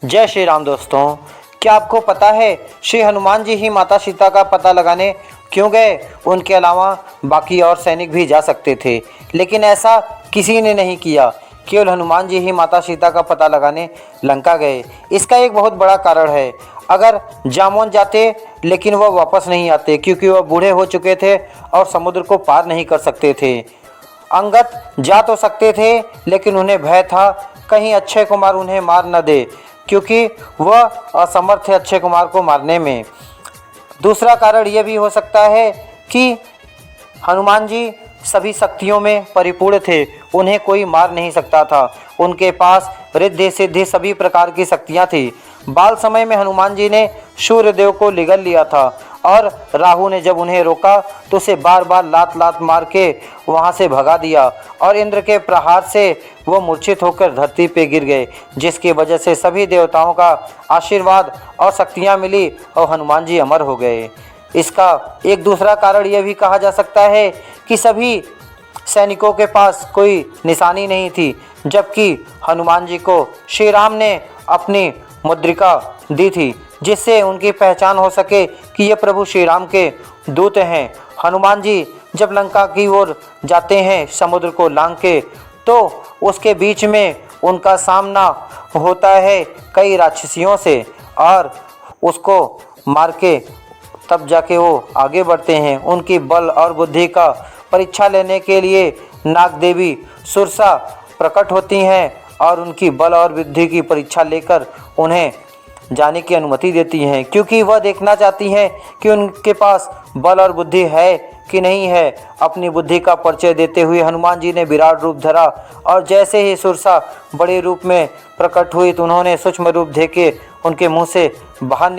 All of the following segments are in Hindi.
जय श्री राम दोस्तों। क्या आपको पता है श्री हनुमान जी ही माता सीता का पता लगाने क्यों गए? उनके अलावा बाकी और सैनिक भी जा सकते थे, लेकिन ऐसा किसी ने नहीं किया। केवल हनुमान जी ही माता सीता का पता लगाने लंका गए। इसका एक बहुत बड़ा कारण है। अगर जामवन जाते लेकिन वह वापस नहीं आते, क्योंकि वह बूढ़े हो चुके थे और समुद्र को पार नहीं कर सकते थे। अंगद जा तो सकते थे, लेकिन उन्हें भय था कहीं अक्षय कुमार उन्हें मार न दे, क्योंकि वह असमर्थ है अक्षय कुमार को मारने में। दूसरा कारण यह भी हो सकता है कि हनुमान जी सभी शक्तियों में परिपूर्ण थे, उन्हें कोई मार नहीं सकता था। उनके पास रिद्धि सिद्धि सभी प्रकार की शक्तियां थी। बाल समय में हनुमान जी ने सूर्यदेव को निगल लिया था, और राहु ने जब उन्हें रोका तो उसे बार बार लात लात मार के वहां से भगा दिया, और इंद्र के प्रहार से वो मूर्छित होकर धरती पे गिर गए, जिसकी वजह से सभी देवताओं का आशीर्वाद और शक्तियां मिली और हनुमान जी अमर हो गए। इसका एक दूसरा कारण यह भी कहा जा सकता है कि सभी सैनिकों के पास कोई निशानी नहीं थी, जबकि हनुमान जी को श्री राम ने अपनी मुद्रिका दी थी, जिससे उनकी पहचान हो सके कि ये प्रभु श्री राम के दूत हैं। हनुमान जी जब लंका की ओर जाते हैं समुद्र को लांघ के, तो उसके बीच में उनका सामना होता है कई राक्षसियों से, और उसको मार के तब जाके वो आगे बढ़ते हैं। उनकी बल और बुद्धि का परीक्षा लेने के लिए नाग देवी सुरसा प्रकट होती हैं, और उनकी बल और बुद्धि की परीक्षा लेकर उन्हें जाने की अनुमति देती हैं, क्योंकि वह देखना चाहती हैं कि उनके पास बल और बुद्धि है कि नहीं है। अपनी बुद्धि का परिचय देते हुए हनुमान जी ने विराट रूप धरा, और जैसे ही सुरसा बड़े रूप में प्रकट हुई तो उन्होंने सूक्ष्म रूप देके उनके मुंह से बाहर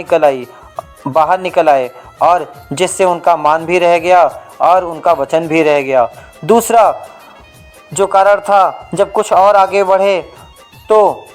निकल आए, और जिससे उनका मान भी रह गया और उनका वचन भी रह गया। दूसरा जो कारण था, जब कुछ और आगे बढ़े तो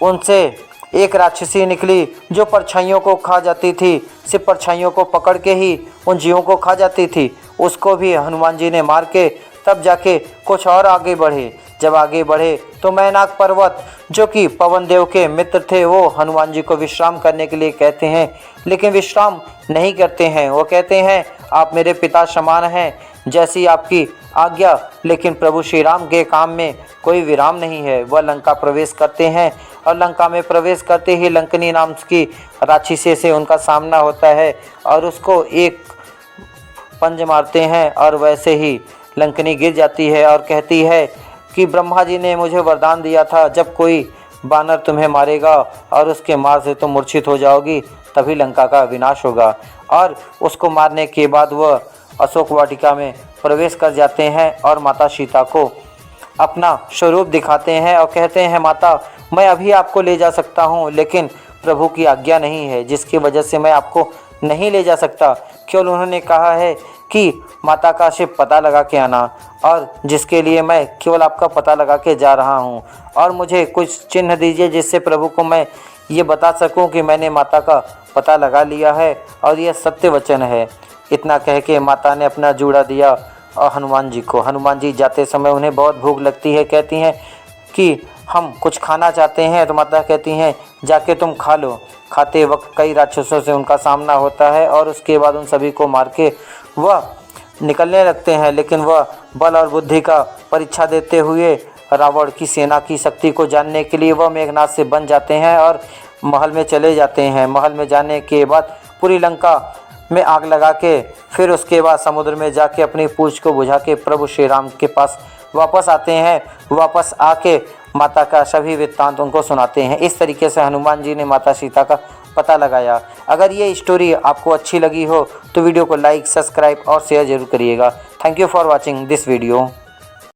उनसे एक राक्षसी निकली जो परछाइयों को खा जाती थी। सिर्फ परछाइयों को पकड़ के ही उन जीवों को खा जाती थी। उसको भी हनुमान जी ने मार के तब जाके कुछ और आगे बढ़े। जब आगे बढ़े तो मैनाक पर्वत, जो कि पवन देव के मित्र थे, वो हनुमान जी को विश्राम करने के लिए कहते हैं, लेकिन विश्राम नहीं करते हैं। वो कहते हैं आप मेरे पिता समान हैं, जैसी आपकी आज्ञा, लेकिन प्रभु श्री राम के काम में कोई विराम नहीं है। वह लंका प्रवेश करते हैं, और लंका में प्रवेश करते ही लंकनी नाम की राक्षसी से उनका सामना होता है, और उसको एक पंज मारते हैं, और वैसे ही लंकनी गिर जाती है और कहती है कि ब्रह्मा जी ने मुझे वरदान दिया था, जब कोई बानर तुम्हें मारेगा और उसके मार से तुम मूर्छित हो जाओगी, तभी लंका का विनाश होगा। और उसको मारने के बाद वह अशोक वाटिका में प्रवेश कर जाते हैं और माता सीता को अपना स्वरूप दिखाते हैं और कहते हैं माता, मैं अभी आपको ले जा सकता हूँ, लेकिन प्रभु की आज्ञा नहीं है, जिसकी वजह से मैं आपको नहीं ले जा सकता। केवल उन्होंने कहा है कि माता का सिर्फ पता लगा के आना, और जिसके लिए मैं केवल आपका पता लगा के जा रहा हूँ, और मुझे कुछ चिन्ह दीजिए जिससे प्रभु को मैं ये बता सकूँ कि मैंने माता का पता लगा लिया है और यह सत्य वचन है। इतना कह के माता ने अपना जूड़ा दिया और हनुमान जी को। हनुमान जी जाते समय उन्हें बहुत भूख लगती है, कहती हैं कि हम कुछ खाना चाहते हैं, तो माता कहती हैं जाके तुम खा लो। खाते वक्त कई राक्षसों से उनका सामना होता है, और उसके बाद उन सभी को मार के वह निकलने लगते हैं, लेकिन वह बल और बुद्धि का परीक्षा देते हुए रावण की सेना की शक्ति को जानने के लिए वह मेघनाद से बन जाते हैं और महल में चले जाते हैं। महल में जाने के बाद पूरी लंका में आग लगा के फिर उसके बाद समुद्र में जाके अपनी पूंछ को बुझा के प्रभु श्री राम के पास वापस आते हैं। वापस आके माता का सभी वृत्तांत उनको सुनाते हैं। इस तरीके से हनुमान जी ने माता सीता का पता लगाया। अगर ये स्टोरी आपको अच्छी लगी हो तो वीडियो को लाइक, सब्सक्राइब और शेयर जरूर करिएगा। Thank you for watching this video.